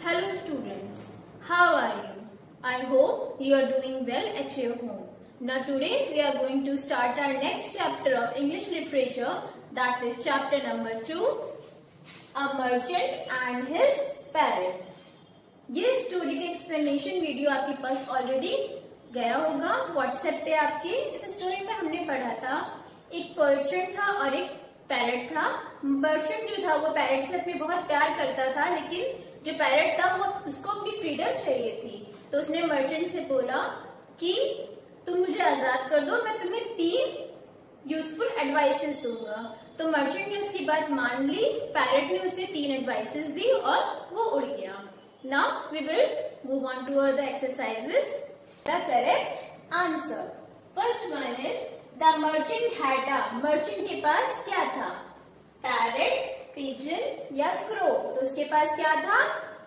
Hello students, how are you? I hope you are doing well at your home. Now today we are going to start our next chapter of English literature, that is chapter number 2, A Merchant and His Parrot. ये story का explanation video आपके पास already गया होगा WhatsApp पे आपके। इस story में हमने पढ़ा था एक पर्शियन था और एक पैरट था। पर्शियन जो था वो पैरट से अपने बहुत प्यार करता था, लेकिन जो पैरट था वो उसको अपनी फ्रीडम चाहिए थी। तो उसने मर्चेंट से बोला कि तुम मुझे आजाद कर दो, मैं तुम्हें 3 यूजफुल एडवाइसेस दूंगा। तो मर्चेंट ने उसकी बात मान ली, पैरट ने उसे 3 एडवाइसेस दी और वो उड़ गया। Now we will move on to the exercises. The correct answer. First one is the merchant had a. Merchant के पास क्या था? Parrot, pigeon या crow? तो उसके पास क्या था?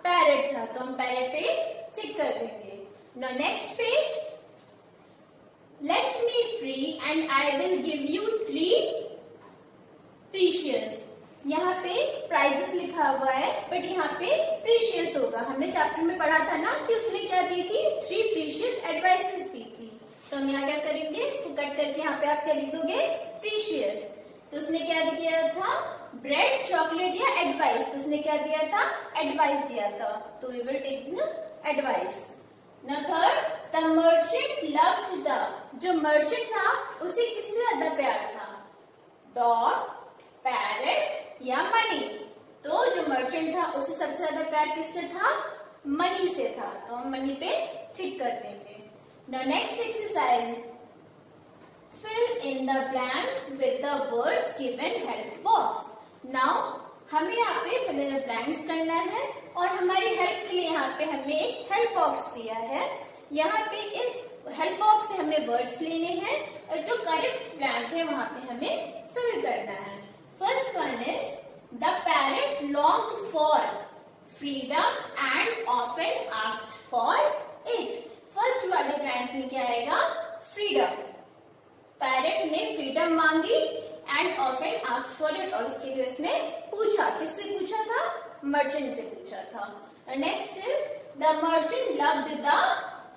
Parrot था। तो हम parrot पे टिक कर देंगे। Now next page. Let me free and I will give you 3 precious. यहाँ पे प्राइजेस लिखा हुआ है, बट यहाँ पे प्रीशियस होगा। हमने चैप्टर में पढ़ा था ना कि उसने क्या दी थी, 3 प्रीशियस एडवाइसेस दी थी। तो हम यहाँ क्या करेंगे, इसको कट करके यहाँ पे आप क्या लिख दोगे, प्रीशियस। तो उसने क्या दिया था, ब्रेड, चॉकलेट या एडवाइस। तो उसने क्या दिया था, एडवाइस दिया था। तो we will take the advice. Now third, the merchant loved the. जो मर्चेंट था उसे किससे ज्यादा प्यार था, डॉग, पैरट या मनी। तो जो मर्चेंट था उसे सबसे ज्यादा प्यार किससे था, मनी से था। तो हम मनी पे टिक कर देंगे। Now next exercise, fill in the blanks with the words given help box. Now हमें यहाँ पे फिल इन द ब्लैंक्स करना है और हमारी हेल्प के लिए यहाँ पे हमें एक हेल्प बॉक्स दिया है। यहाँ पे इस हेल्प बॉक्स से हमें वर्ड्स लेने हैं और जो करेक्ट ब्लैंक है वहां पे हमें फिल करना है। First one is the parrot longed for freedom and often asked for it. First वाले blank में क्या आएगा, freedom। पैरट ने फ्रीडम मांगी and often asked for it, और उसके लिए उसने पूछा, किससे पूछा था, मर्चेंट से पूछा था। Next is the merchant loved the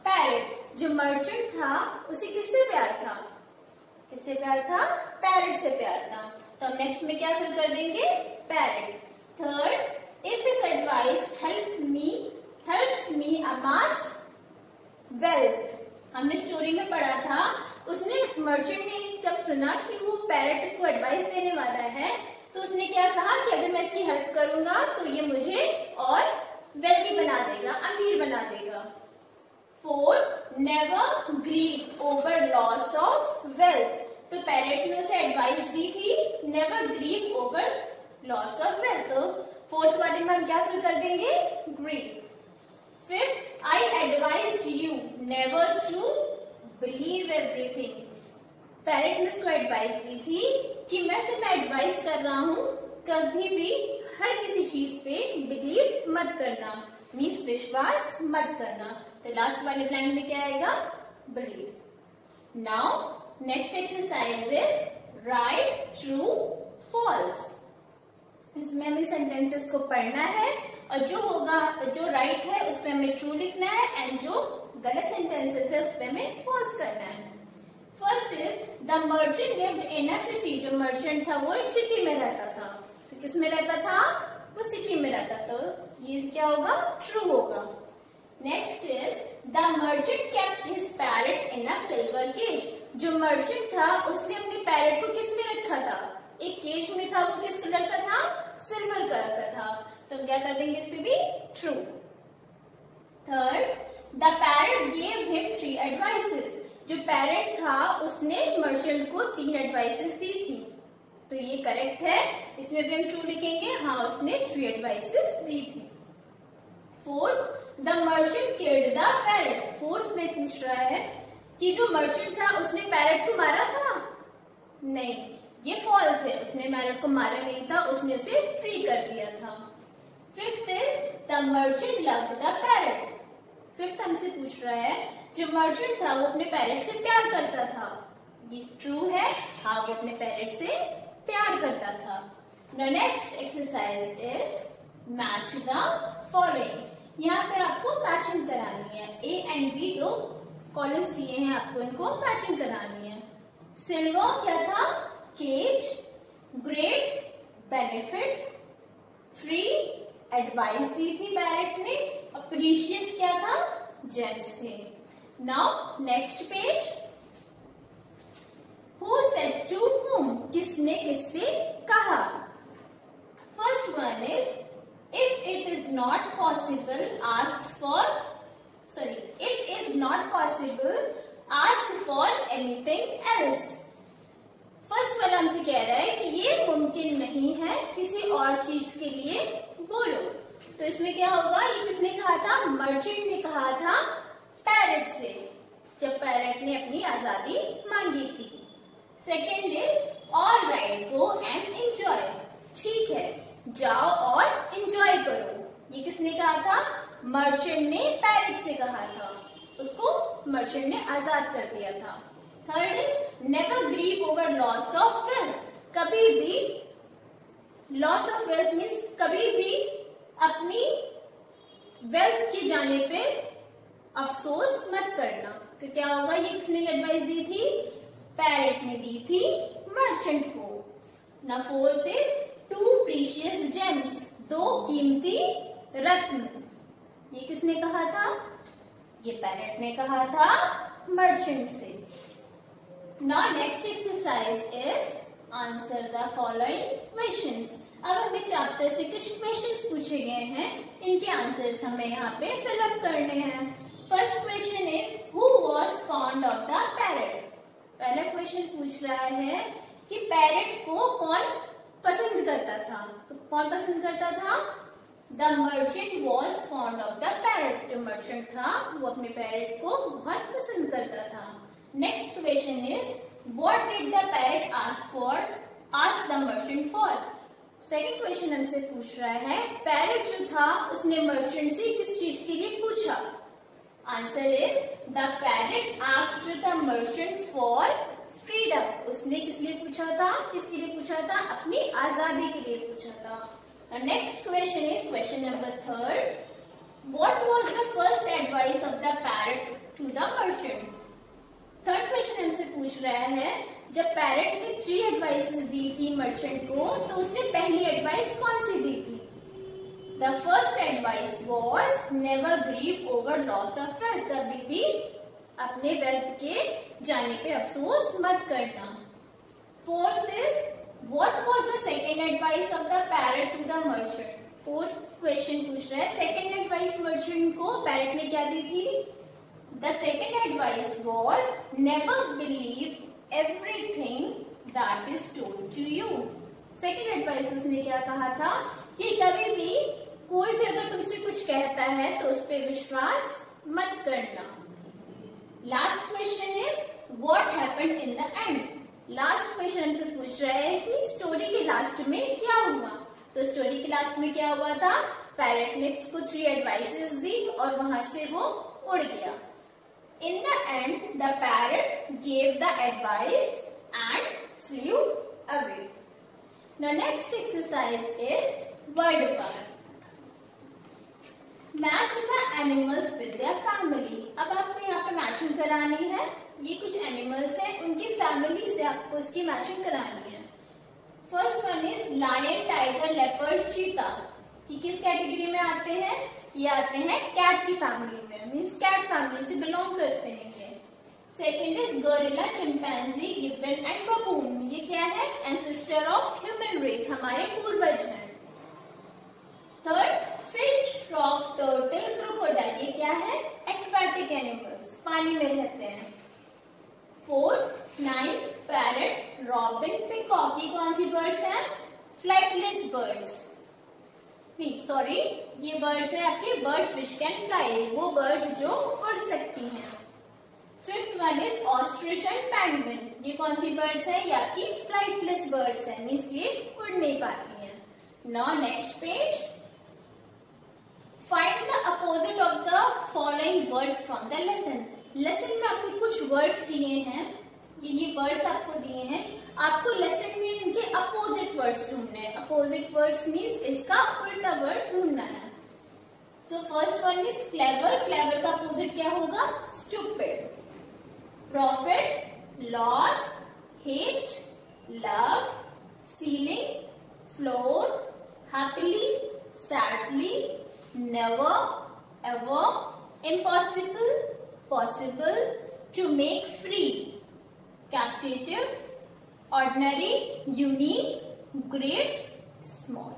parrot. जो मर्चेंट था उसे किससे प्यार था, किससे प्यार था, पैरट से प्यार था। तो हम नेक्स्ट में क्या फिल कर देंगे, parrot. Third, if his advice helps me amass wealth. हमने स्टोरी में पढ़ा था, उसने मर्चेंट ने जब सुना कि वो पैरट इसको एडवाइस देने वाला है, तो उसने क्या कहा कि अगर मैं इसकी हेल्प करूंगा तो ये मुझे और वेल्दी बना देगा, अमीर बना देगा। Fourth, never grieve over loss of wealth. तो पैरट ने उसे एडवाइस दी थी, never grieve over loss of wealth. तो फोर्थ वाले में हम क्या फिल कर देंगे, grieve. Fifth, I advised you never to believe everything. Parrot ने उसको एडवाइस दी थी कि मैं तुम्हें एडवाइस कर रहा हूँ, कभी भी हर किसी चीज पे बिलीव मत करना, मीन्स विश्वास मत करना। तो लास्ट वाले ब्लैंक में क्या आएगा, believe. Now next exercise is write true false. इसमें हमें सेंटेंसेस को पढ़ना है और जो होगा, जो राइट है उस पे हमें ट्रू लिखना है एंड जो गलत सेंटेंसेस है उस पे हमें फॉल्स करना है। First is the merchant lived in a city. जो मर्चेंट था वो एक सिटी में रहता था। तो किस में रहता था, वो सिटी में रहता था। तो ये क्या होगा, ट्रू होगा। Next is the merchant kept his parrot in a silver cage. जो मर्चेंट था उसने अपने पैरट को किस में रखा था, एक केज में था। वो किस कलर का था, सिल्वर कलर का था। तो हम क्या कर देंगे इस पे भी, true. Third, the parrot gave him 3 advices. जो पैरट था उसने मर्चेंट को 3 एडवाइसेस दी थी। तो ये करेक्ट है, इसमें भी हम ट्रू लिखेंगे। हाँ, उसने 3 एडवाइसेस दी थी। Fourth, the merchant killed the parrot. Fourth में पूछ रहा है कि जो मर्चेंट था उसने पैरट को मारा था, नहीं, ये फॉल्स है, उसने पैरट को मारा नहीं था, उसने उसे फ्री कर दिया था। Fifth is the merchant loved the parrot. Fifth हमसे पूछ रहा है जो मर्चेंट था वो अपने पैरट से प्यार करता था, ये ट्रू है, हाँ वो अपने पैरट से प्यार करता था। The next exercise is match the following. यहाँ पे आपको मैचिंग करानी है। ए एंड बी दो कॉलम्स दिए हैं आपको, इनको मैचिंग करानी है। सिल्वर क्या था? Cage. Great benefit. Free advice दी थी पैरेट ने। और प्रीशियस क्या था? जेम्स थे। Now next page. Who said to whom? किसने किससे कहा? First one is if it is not possible, ask for anything else. First वाला हमसे कह रहा है कि ये मुमकिन नहीं है, किसी और चीज के लिए बोलो। तो इसमें क्या होगा? ये किसने कहा था? मर्चेंट ने कहा था पैरेट से, जब पैरेट ने अपनी आजादी मांगी थी। Second is all right, go and enjoy. ठीक है, जाओ और एंजॉय करो। ये किसने कहा था? मर्चेंट ने पैरेट से कहा था, उसको मर्चेंट ने आजाद कर दिया था। Third is never grieve over loss of wealth. कभी भी लॉस ऑफ वेल्थ मीन्स कभी भी अपनी वेल्थ के जाने पे अफसोस मत करना। तो क्या होगा? ये किसने एडवाइस दी थी? पैरेट ने दी थी मर्चेंट को। ना fourth is two precious gems, दो कीमती रत्न। ये किसने कहा था? ये पैरेट ने कहा था मर्चेंट से। Now next exercise is answer the following questions. अब हमें चैप्टर से कुछ क्वेश्चंस पूछे गए हैं, इनके आंसर्स हमें यहाँ पे फिलअप करने हैं। First question is who was fond of the parrot. पहला क्वेश्चन पूछ रहा है कि पैरेट को कौन पसंद करता था? तो कौन पसंद करता था? The merchant was fond of the parrot. जो मर्चेंट था वो अपने पैरेट को बहुत पसंद करता था। Next question is what did the parrot ask the merchant for. Second question हमसे पूछ रहा है पैरेट जो था उसने मर्चेंट से किस चीज के लिए पूछा? Answer is the parrot asked the merchant for freedom. उसने किस लिए पूछा था? किसके लिए पूछा था? अपनी आजादी के लिए पूछा था। Next question is question number third what was the first advice of the parrot to the merchant. Third question हमसे पूछ रहा है जब पैरेट ने 3 एडवाइसेस दी थी मर्चेंट को, तो उसने पहली एडवाइस कौन सी दी थी? The first advice was never grieve over loss of wealth. कभी भी अपने वेल्थ के जाने पे अफसोस मत करना। Fourth is what was the second advice of the parrot to the merchant. Fourth question पूछ रहा है सेकेंड एडवाइस मर्चेंट को पैरेट ने क्या दी थी? The second advice was never believe everything that is told to you। Second advice उसने क्या कहा था कि कभी भी कोई भी अगर तुमसे कुछ कहता है तो उस पर विश्वास मत करना। Last question is what happened in the end. Last question हमसे पूछ रहा है कि स्टोरी के लास्ट में क्या हुआ। तो स्टोरी के लास्ट में क्या हुआ था? पैरेट ने उसको 3 एडवाइसेस दी और वहां से वो उड़ गया। In the end, the parrot gave the advice and flew away. Now, next exercise is word power. Match the animals with their family. अब आपको यहाँ पे मैचिंग करानी है। ये कुछ एनिमल्स हैं, उनकी फैमिली से आपको इसकी मैचिंग करानी है। First one is lion, tiger, leopard, cheetah. ये किस कैटेगरी में आते हैं? ये आते हैं कैट की फैमिली में, मीन्स कैट फैमिली से बिलोंग करते हैं ये। Second is gorilla, chimpanzee, Gibbon and बबून। ये क्या है? एंसेस्टर ऑफ ह्यूमन रेस, हमारे पूर्वज हैं। Third fish, frog, turtle, crocodile. ये क्या है? एक्वाटिक एनिमल्स, पानी में रहते हैं। Fourth nine parrot, robin, peacock. ये कौन सी बर्ड्स हैं? Flightless birds. नहीं सॉरी, ये बर्ड्स है आपके बर्ड्स विच कैन फ्लाई, वो बर्ड्स जो उड़ सकती हैं। Fifth one is ostrich and penguin. ये कौन सी बर्ड्स है? ये आपकी फ्लाइटलेस बर्ड्स है, मीन्स ये उड़ नहीं पाती हैं। Now next page, find the opposite of the following words from the lesson. Lesson में आपको कुछ वर्ड्स दिए हैं, ये वर्ड्स आपको दिए हैं, आपको लेसन में इनके अपोजिट वर्ड्स ढूंढने हैं। अपोजिट वर्ड्स मीन्स इसका उल्टा वर्ड ढूंढना है। So first one is clever, clever का अपोजिट क्या होगा? Stupid. Profit, loss, hit, love, ceiling, floor, happily, sadly, never, ever, impossible, possible, to make free, captive, ordinary, unique, great, small.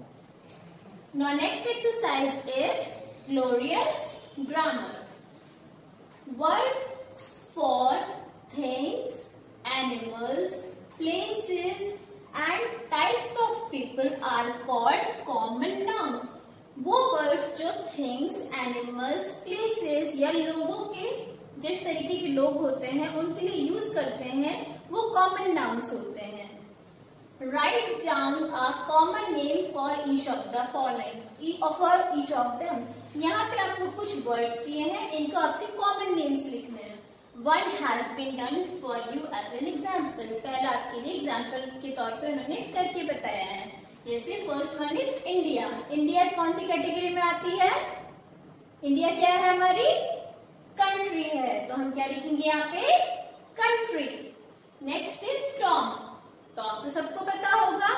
Now next exercise is glorious grammar. Words for things, animals, places and types of people are called common noun. वो words जो things, animals, places या लोगों के जिस तरीके के लोग होते हैं उनके लिए यूज करते हैं वो कॉमन नाउन्स होते हैं। Write down a common name for each of the following, for each of them. यहाँ पे आपको कुछ वर्ड्स दिए हैं, इनको आपके कॉमन नेम्स लिखने हैं। One has been done for you as an example, पहला आपके लिए एग्जाम्पल के तौर पे उन्होंने करके बताया है। जैसे first one is India. India कौन सी कैटेगरी में आती है? इंडिया क्या है? हमारी कंट्री है, तो हम क्या लिखेंगे यहाँ पे? Country. Next is Tom. Tom तो सबको पता होगा,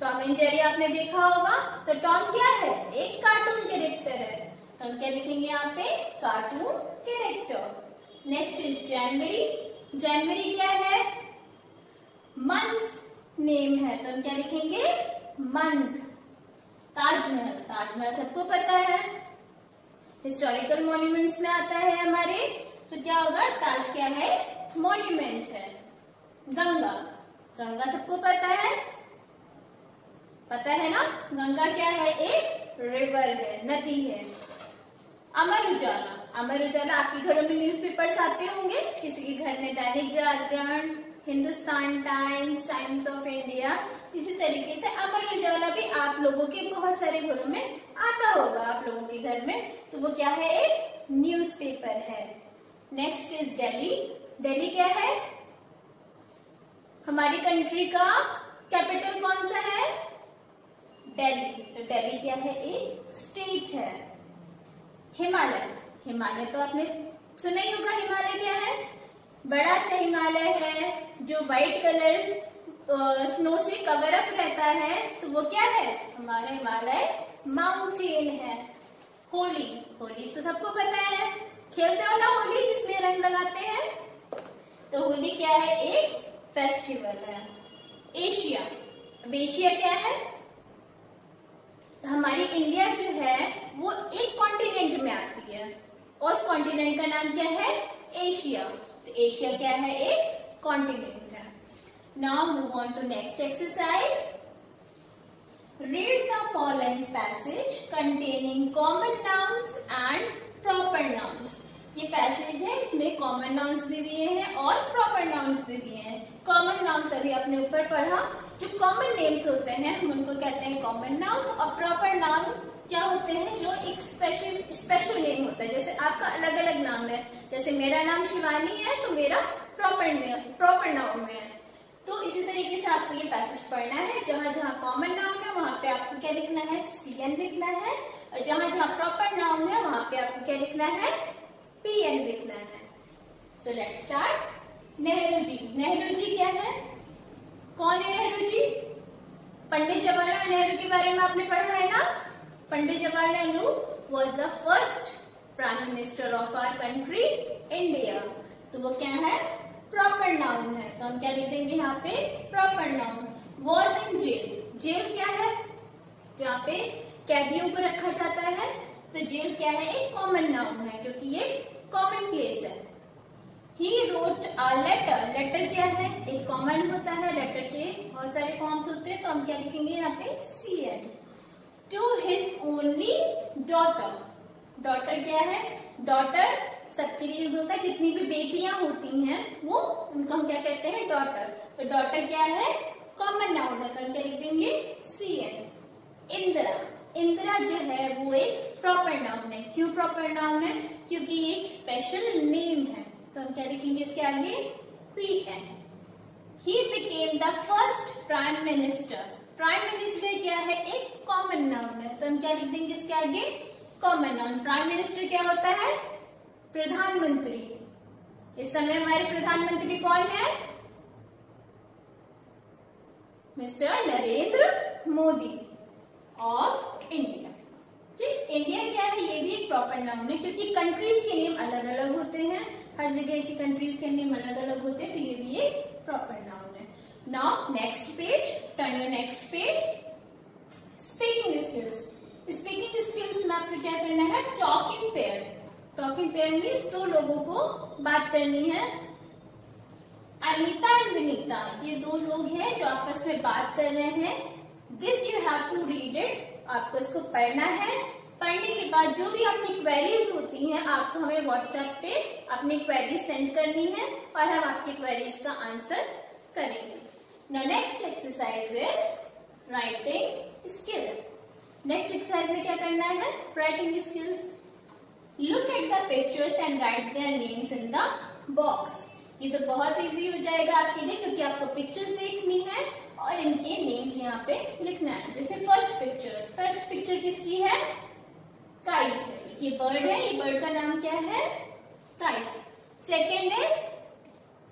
टॉम एंड जेरी आपने देखा होगा। तो टॉम क्या है? एक कार्टून कैरेक्टर है, तो हम क्या लिखेंगे यहाँ पे? Cartoon character. Next is January. जनवरी क्या है? मंथ नेम है, तो हम क्या लिखेंगे? मंथ। ताजमहल, ताजमहल सबको पता है, हिस्टोरिकल मॉन्यूमेंट्स में आता है हमारे, तो क्या होगा? ताज क्या है? मॉन्यूमेंट है। गंगा, गंगा सबको पता है ना? गंगा क्या है? एक रिवर है, नदी है। अमर उजाला, अमर उजाला आपके घरों में न्यूज़पेपर्स आते होंगे, किसी के घर में Dainik Jagran, Hindustan Times, Times of India, इसी तरीके से अमर उजाला भी आप लोगों के बहुत सारे घरों में आता होगा आप लोगों के घर में, तो वो क्या है? एक न्यूज़पेपर है। Next is Delhi. दिल्ली क्या है? हमारी कंट्री का कैपिटल कौन सा है? दिल्ली। तो दिल्ली क्या है? एक स्टेट है। हिमालय, हिमालय तो आपने सुना ही होगा। हिमालय क्या है? बड़ा सा हिमालय है जो व्हाइट कलर स्नो से कवर अप रहता है, तो वो क्या है? हमारा हिमालय माउंटेन है। होली, होली तो सबको पता है, खेलते हो ना होली जिसमें रंग लगाते हैं, तो होली क्या है? एक फेस्टिवल है। एशिया, अब एशिया क्या है? हमारी इंडिया जो है वो एक कॉन्टिनेंट में आती है और उस कॉन्टिनेंट का नाम क्या है? एशिया। तो एशिया क्या है? एक कॉन्टिनेंट है। Now move on to next exercise. Read the following passage containing common nouns and proper nouns. ये पैसेज है, इसमें कॉमन नाउन्स भी दिए हैं और प्रॉपर नाउन्स भी दिए हैं। कॉमन नाउन्स अभी आपने ऊपर पढ़ा, जो कॉमन नेम्स होते हैं हम उनको कहते हैं कॉमन नाउन, और प्रॉपर नाउन क्या होते हैं? जो एक स्पेशल नेम होता है। जैसे आपका अलग अलग नाम है, जैसे मेरा नाम शिवानी है तो मेरा प्रॉपर नाउन में है। तो इसी तरीके से आपको ये पैसेज पढ़ना है। जहां जहां कॉमन नाउन है वहां पे आपको क्या लिखना है? CN लिखना है, और जहां जहां प्रॉपर नाउन है वहां पे आपको क्या लिखना है? PN लिखना है। So let's start. Nehru ji, Nehru ji क्या है? कौन है नेहरू जी? पंडित जवाहरलाल नेहरू के बारे में आपने पढ़ा है ना। Pandit Jawaharlal Nehru was the first prime minister of our country India. तो वो क्या है? प्रॉपर नाउन है, तो हम क्या लिख देंगे यहाँ पे? Proper noun. Was in jail, jail क्या है? जहाँ पे कैदियों को रखा जाता है, तो जेल क्या है? एक कॉमन नाउन है क्योंकि ये कॉमन प्लेस है। He wrote a letter, letter क्या है? एक कॉमन होता है, लेटर के बहुत सारे फॉर्म्स होते हैं, तो हम क्या लिखेंगे यहाँ पे? CN। To his only daughter, daughter क्या है? डॉटर सबके लिए यूज होता है, जितनी भी बेटियां होती हैं वो उनको हम क्या कहते हैं? डॉटर। तो डॉटर क्या है? कॉमन नाउन है, तो हम क्या लिख देंगे? CN। इंदिरा, इंदिरा जो है वो एक प्रॉपर नाउन है। क्यों प्रॉपर नाउन है? क्योंकि एक स्पेशल नेम है, तो हम क्या लिखेंगे इसके आगे? PN। He became the first prime minister, prime minister क्या है? एक कॉमन नाउन है, तो हम क्या लिख देंगे इसके आगे? Common noun. प्राइम मिनिस्टर क्या होता है? प्रधानमंत्री। इस समय हमारे प्रधानमंत्री कौन है? Mister Narendra Modi of India. ठीक, इंडिया क्या है? ये भी एक प्रॉपर नाउन है, क्योंकि कंट्रीज के नेम अलग अलग होते हैं, हर जगह की कंट्रीज के नेम अलग अलग होते हैं, तो ये भी एक प्रॉपर नाउन है। Now next page, turn your next page. Speaking skills. Speaking skills में आपको क्या करना है? Talk in pair. Talk in pair means दो लोगों को बात करनी है। अनीता एंड विनीता, ये दो लोग हैं जो आपस में बात कर रहे हैं। This you have to read it, आपको इसको पढ़ना है। पढ़ने के बाद जो भी आपकी क्वेरीज होती हैं, आपको हमें व्हाट्सएप पे अपनी क्वेरीज सेंड करनी है और हम आपकी क्वेरीज का आंसर करेंगे। Now next exercise is writing skill. Next exercise में क्या करना है? Writing skills. Look at the pictures and right their names in the box. ये तो बहुत इजी हो जाएगा आपके लिए, क्योंकि आपको पिक्चर्स देखनी है और इनके नेम्स यहाँ पे लिखना है। जैसे फर्स्ट पिक्चर किसकी है? काइट है। ये बर्ड है, ये बर्ड का नाम क्या है? काइट। Second is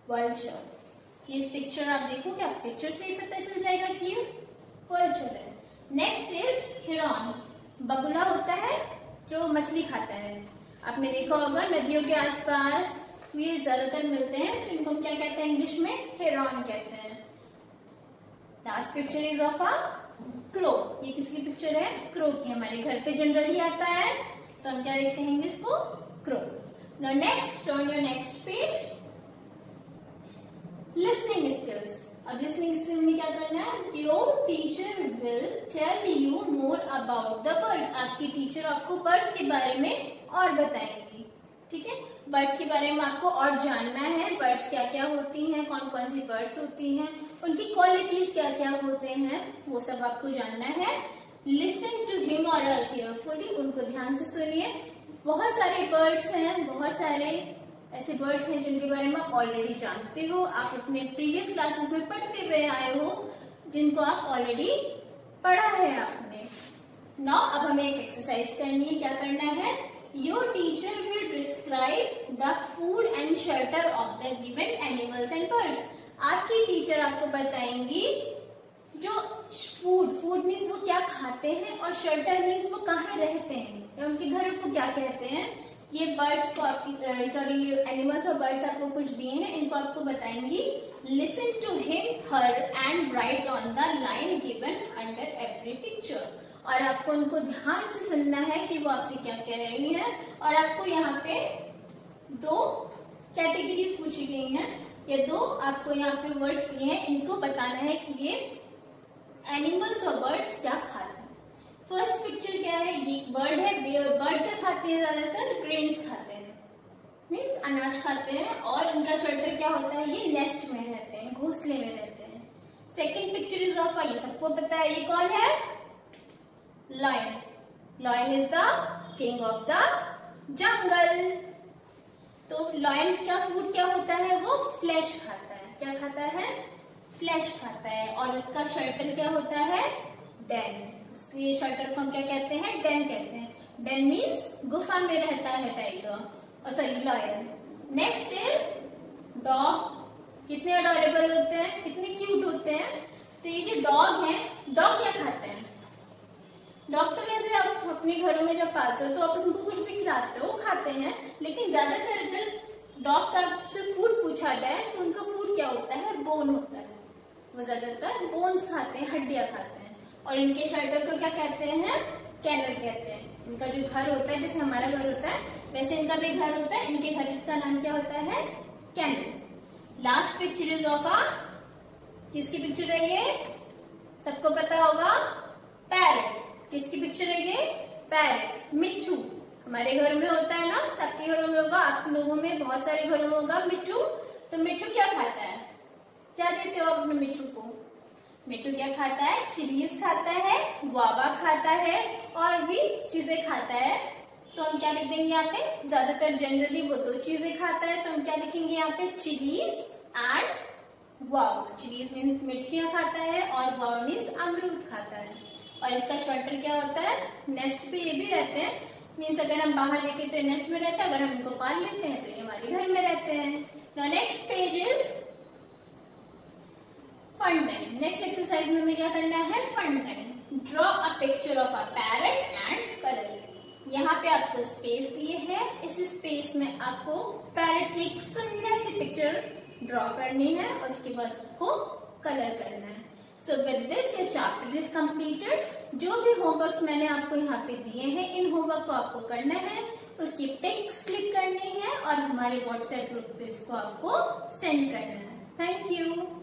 vulture. ये पिक्चर आप देखोगे, आप पिक्चर से ही पता चल जाएगा कि ये वल्चर है। नेक्स्ट इज हिरन। बगुला होता है जो मछली खाता है। आपने देखा होगा नदियों के आसपास ये ज्यादातर मिलते हैं, तो इनको हम क्या कहते हैं इंग्लिश में? हेरॉन कहते हैं। Last picture is of a crow. ये किसकी पिक्चर है? क्रो की। हमारे घर पे जनरली आता है, तो हम क्या देखते हैं इसको? Crow. Now next, turn your next page. Listening skills. अब लिसनिंग स्किल में क्या करना है? Your teacher will tell you more about the birds. आपकी टीचर आपको बर्ड्स के बारे में और बताएंगी। ठीक है, बर्ड्स के बारे में आपको और जानना है। बर्ड्स क्या क्या होती हैं, कौन कौन सी बर्ड्स होती हैं, उनकी क्वालिटीज क्या क्या होते हैं, वो सब आपको जानना है। लिसन टू हिम और हर केयरफुली। उनको ध्यान से सुनिए। बहुत सारे बर्ड्स हैं, बहुत सारे ऐसे बर्ड्स हैं जिनके बारे में आप ऑलरेडी जानते हो, आप अपने प्रीवियस क्लासेस में पढ़ते हुए आए हो, जिनको आप ऑलरेडी पढ़ा है आपने। नाउ अब हमें एक एक्सरसाइज करनी है। क्या करना है? Your teacher will describe the food and shelter of the given animals and birds. आपकी टीचर आपको बताएंगी जो फूड मीन्स वो क्या खाते हैं, और शेल्टर मीन्स वो कहाँ रहते हैं, या उनके घर को क्या कहते हैं। ये बर्ड्स को आपकी एनिमल्स और बर्ड्स आपको कुछ दिए हैं, इनको आपको बताएंगी। Listen to him her and write on the line given under every picture. और आपको उनको ध्यान से सुनना है कि वो आपसे क्या कह रही है। और आपको यहाँ पे दो कैटेगरीज पूछी गई हैं, ये दो आपको यहाँ पे वर्ड्स दिए हैं, इनको बताना है कि ये एनिमल्स और बर्ड्स क्या खाते हैं। फर्स्ट पिक्चर क्या है? ये बर्ड है। बर्ड क्या खाते हैं? ज्यादातर ग्रेन्स खाते हैं, मीन्स अनाज खाते हैं। और उनका शेल्टर क्या होता है? ये नेस्ट में रहते हैं, घोंसले में रहते हैं। सेकेंड पिक्चर इज ऑफ, ये सबको पता है, ये कौन है? Lion. Lion is the king of the jungle. तो लायन का फूड क्या होता है? वो फ्लैश खाता है। क्या खाता है? फ्लैश खाता है। और उसका शेल्टर क्या होता है? डेन। उसके शेल्टर को हम क्या कहते हैं? डेन कहते हैं। डेन मीन्स गुफा में रहता है tiger, sorry lion. Next is dog. कितने अडोरेबल होते हैं, कितने क्यूट होते हैं। तो ये जो डॉग है, डॉग क्या खाते हैं? डॉग तो वैसे आप अपने घरों में जब पालते हो तो आप उसको कुछ भी खिलाते हो, खाते हैं, लेकिन ज्यादातर अगर डॉग का से फूड पूछा जाए तो उनका फूड क्या होता है? बोन होता है। वो ज्यादातर बोन्स खाते हैं, हड्डियां खाते हैं। और इनके शेल्टर को क्या कहते हैं? कैनल कहते हैं। इनका जो घर होता है, जैसे हमारा घर होता है वैसे इनका भी घर होता है। इनके घर का नाम क्या होता है? Kennel. Last picture is of a, किसकी पिक्चर है ये? सबको पता होगा, पैरट। किसकी पिक्चर है ये? पैरट। मिट्ठू हमारे घर में होता है ना, सबके घरों में होगा, आप लोगों में बहुत सारे घरों में होगा मिट्ठू। तो मिट्ठू क्या खाता है? क्या देते हो अपने मिट्ठू को? मिट्ठू क्या खाता है? चिलीज खाता है, गुआवा खाता है, और भी चीजें खाता है। तो हम क्या लिख देंगे यहाँ पे? ज्यादातर जनरली वो दो चीजें खाता है, तो हम क्या लिखेंगे यहाँ पे? Chillies and guava. Chillies means मिर्चियां खाता है, और गुआवा मीन्स अमरूद खाता है। और इसका शेल्टर क्या होता है? नेस्ट पे ये भी रहते हैं, मीन्स अगर हम बाहर देखें तो नेस्ट में रहता है, अगर हम इनको पाल लेते हैं तो ये हमारे घर में रहते हैं। Now next page is fun time. Next exercise में हमें क्या करना है, fun time. Draw a picture of a parrot and colour. यहाँ पे आपको स्पेस दिए है, इस स्पेस में आपको पैरट की एक सुंदर सी पिक्चर ड्रॉ करनी है और उसके बाद उसको कलर करना है। सो विद दिस ये चैप्टर इज कंप्लीटेड। जो भी होमवर्क्स मैंने आपको यहाँ पे दिए हैं, इन होमवर्क को आपको करना है, उसकी पिक्स क्लिक करनी है और हमारे व्हाट्सएप ग्रुप पे इसको आपको सेंड करना है। Thank you.